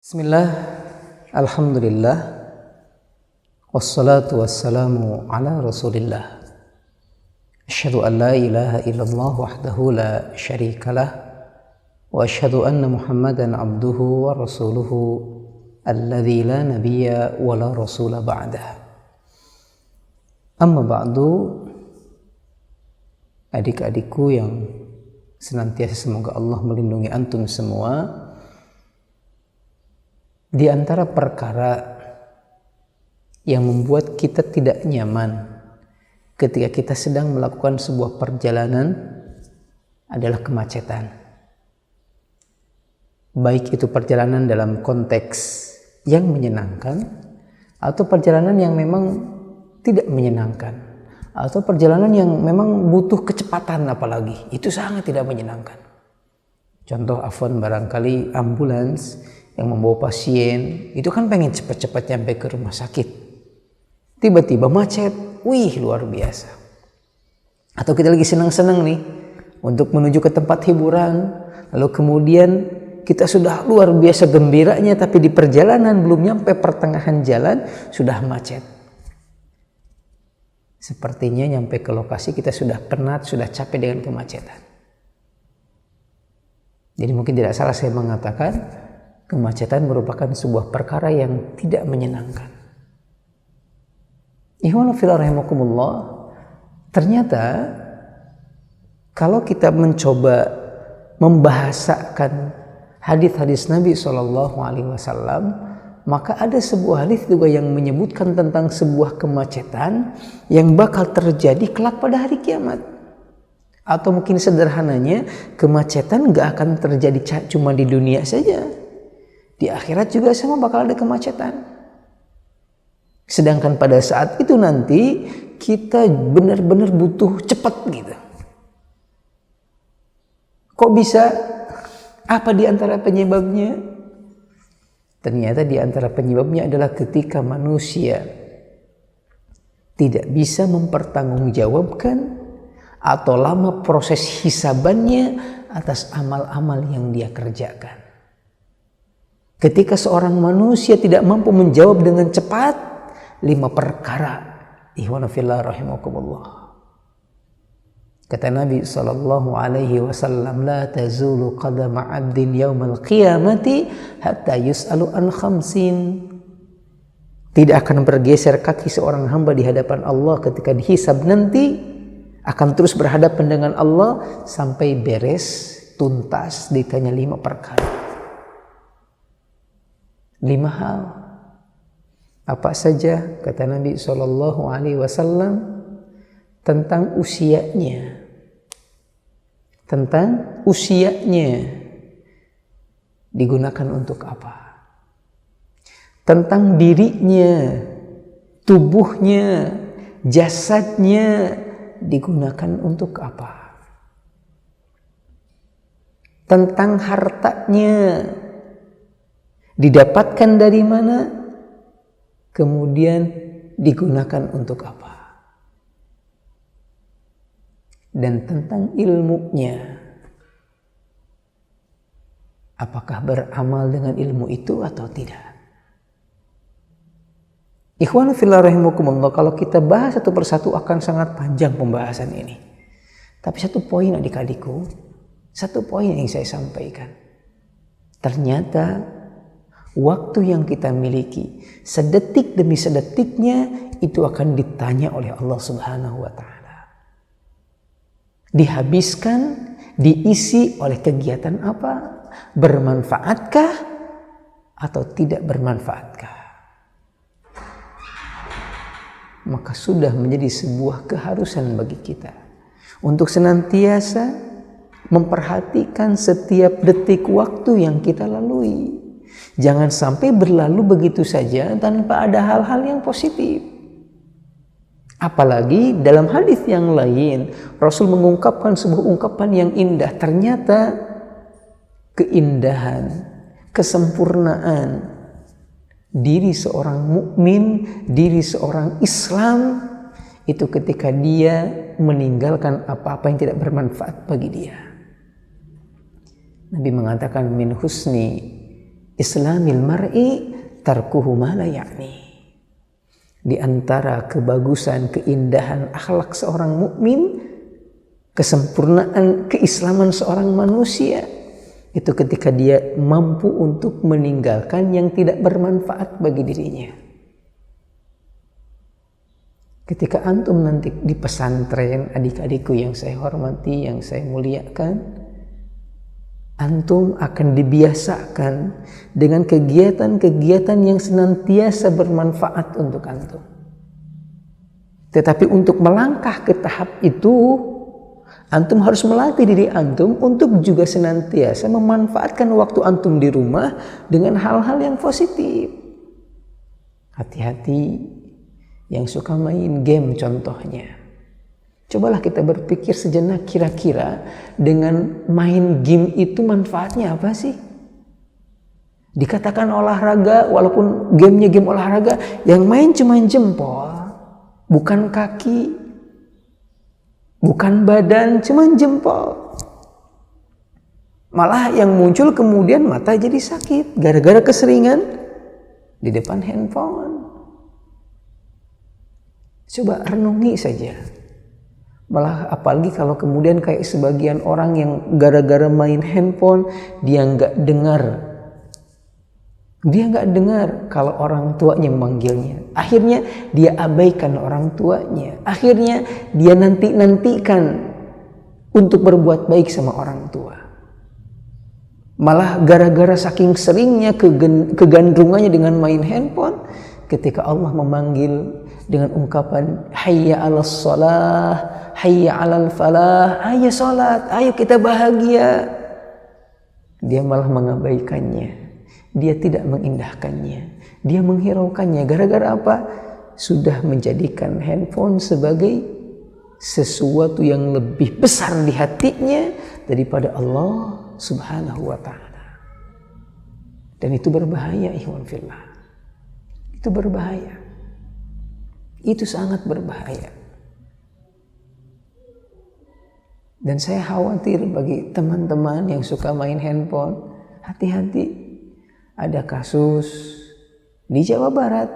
Bismillah, alhamdulillah, wassalatu wassalamu ala rasulillah. Asyhadu an la ilaha illallah wahdahu la syarikalah, wa asyhadu anna muhammadan abduhu wa rasuluhu alladzi la nabiyya wa la rasula ba'dah. Amma ba'du, adik-adikku yang senantiasa semoga Allah melindungi antum semua. Di antara perkara yang membuat kita tidak nyaman ketika kita sedang melakukan sebuah perjalanan adalah kemacetan. Baik itu perjalanan dalam konteks yang menyenangkan atau perjalanan yang memang tidak menyenangkan, atau perjalanan yang memang butuh kecepatan, apalagi itu sangat tidak menyenangkan. Contoh barangkali ambulans yang membawa pasien itu kan pengen cepat-cepat nyampe ke rumah sakit, tiba-tiba macet, wih luar biasa. Atau kita lagi senang-senang nih untuk menuju ke tempat hiburan, lalu kemudian kita sudah luar biasa gembiranya, tapi di perjalanan belum nyampe pertengahan jalan sudah macet. Sepertinya nyampe ke lokasi kita sudah penat, sudah capek dengan kemacetan. Jadi mungkin tidak salah saya mengatakan kemacetan merupakan sebuah perkara yang tidak menyenangkan. Ikhwanu fillah rahimakumullah, ternyata kalau kita mencoba membahasakan hadis-hadis Nabi SAW, maka ada sebuah hadis juga yang menyebutkan tentang sebuah kemacetan yang bakal terjadi kelak pada hari kiamat. Atau mungkin sederhananya, kemacetan gak akan terjadi cuma di dunia saja. Di akhirat juga sama bakal ada kemacetan. Sedangkan pada saat itu nanti kita benar-benar butuh cepat gitu. Kok bisa? Apa di antara penyebabnya? Ternyata di antara penyebabnya adalah ketika manusia tidak bisa mempertanggungjawabkan atau lama proses hisabannya atas amal-amal yang dia kerjakan. Ketika seorang manusia tidak mampu menjawab dengan cepat 5 perkara, ikhwana fillah rahimakumullah. Kata Nabi SAW, la tazulu qadama 'abdin yaumal qiyamati hatta yus'alu an khamsin. Tidak akan bergeser kaki seorang hamba di hadapan Allah ketika dihisab nanti, akan terus berhadapan dengan Allah sampai beres tuntas ditanya 5 perkara. 5 hal. Apa saja? Kata Nabi SAW, tentang usianya. Tentang usianya. Digunakan untuk apa? Tentang dirinya, tubuhnya, jasadnya, digunakan untuk apa? Tentang hartanya, didapatkan dari mana, kemudian digunakan untuk apa. Dan tentang ilmunya, apakah beramal dengan ilmu itu atau tidak. Ikhwanu fillah rahimakumullah, kalau kita bahas satu persatu akan sangat panjang pembahasan ini. Tapi satu poin adik-adikku, satu poin yang saya sampaikan. Ternyata waktu yang kita miliki sedetik demi sedetiknya itu akan ditanya oleh Allah Subhanahu wa taala. Dihabiskan, diisi oleh kegiatan apa? Bermanfaatkah atau tidak bermanfaatkah? Maka sudah menjadi sebuah keharusan bagi kita untuk senantiasa memperhatikan setiap detik waktu yang kita lalui. Jangan sampai berlalu begitu saja tanpa ada hal-hal yang positif. Apalagi dalam hadis yang lain, Rasul mengungkapkan sebuah ungkapan yang indah. Ternyata keindahan, kesempurnaan diri seorang mukmin, diri seorang Islam itu ketika dia meninggalkan apa-apa yang tidak bermanfaat bagi dia. Nabi mengatakan min husni islamil mar'i tarkuhu ma la ya'ni. Di antara kebagusan, keindahan akhlak seorang mukmin, kesempurnaan keislaman seorang manusia, itu ketika dia mampu untuk meninggalkan yang tidak bermanfaat bagi dirinya. Ketika antum nanti di pesantren, adik-adikku yang saya hormati, yang saya muliakan, antum akan dibiasakan dengan kegiatan-kegiatan yang senantiasa bermanfaat untuk antum. Tetapi untuk melangkah ke tahap itu, antum harus melatih diri antum untuk juga senantiasa memanfaatkan waktu antum di rumah dengan hal-hal yang positif. Hati-hati yang suka main game contohnya. Cobalah kita berpikir sejenak, kira-kira dengan main game itu manfaatnya apa sih? Dikatakan olahraga, walaupun gamenya game olahraga, yang main cuma jempol, bukan kaki, bukan badan, cuma jempol. Malah yang muncul kemudian mata jadi sakit gara-gara keseringan di depan handphone. Coba renungi saja. Malah apalagi kalau kemudian kayak sebagian orang yang gara-gara main handphone dia nggak dengar kalau orang tuanya memanggilnya. Akhirnya dia abaikan orang tuanya. Akhirnya dia nantikan untuk berbuat baik sama orang tua. Malah gara-gara saking seringnya kegandrungannya dengan main handphone, ketika Allah memanggil dengan ungkapan hayya 'alas shalah, hayya 'alal falah, ayo salat, ayo kita bahagia, dia malah mengabaikannya, dia tidak mengindahkannya, dia menghiraukannya. Gara-gara apa? Sudah menjadikan handphone sebagai sesuatu yang lebih besar di hatinya daripada Allah Subhanahu wa ta'ala. Dan itu berbahaya, ikhwan fillah. Itu berbahaya. Itu sangat berbahaya. Dan saya khawatir bagi teman-teman yang suka main handphone, hati-hati. Ada kasus di Jawa Barat.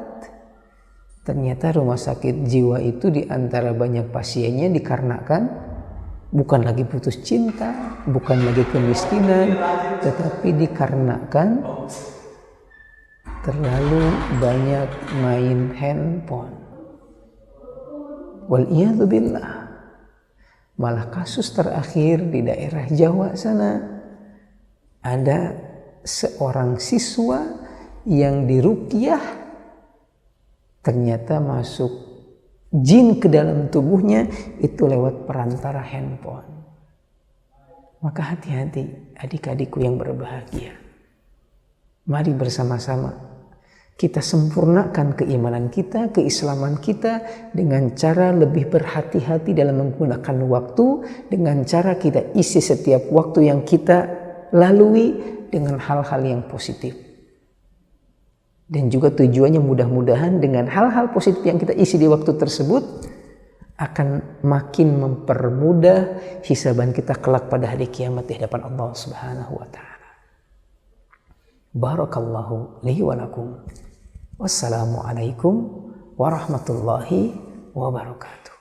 Ternyata rumah sakit jiwa itu di antara banyak pasiennya dikarenakan bukan lagi putus cinta, bukan lagi kemiskinan, tetapi dikarenakan terlalu banyak main handphone. Wal'iyadzubillah. Malah kasus terakhir di daerah Jawa sana, ada seorang siswa yang diruqyah, ternyata masuk jin ke dalam tubuhnya itu lewat perantara handphone. Maka hati-hati adik-adikku yang berbahagia. Mari bersama-sama kita sempurnakan keimanan kita, keislaman kita dengan cara lebih berhati-hati dalam menggunakan waktu, dengan cara kita isi setiap waktu yang kita lalui dengan hal-hal yang positif. Dan juga tujuannya mudah-mudahan dengan hal-hal positif yang kita isi di waktu tersebut akan makin mempermudah hisaban kita kelak pada hari kiamat di hadapan Allah Subhanahu wa ta'ala. Barakallahu li wa lakum. Wassalamualaikum warahmatullahi wabarakatuh.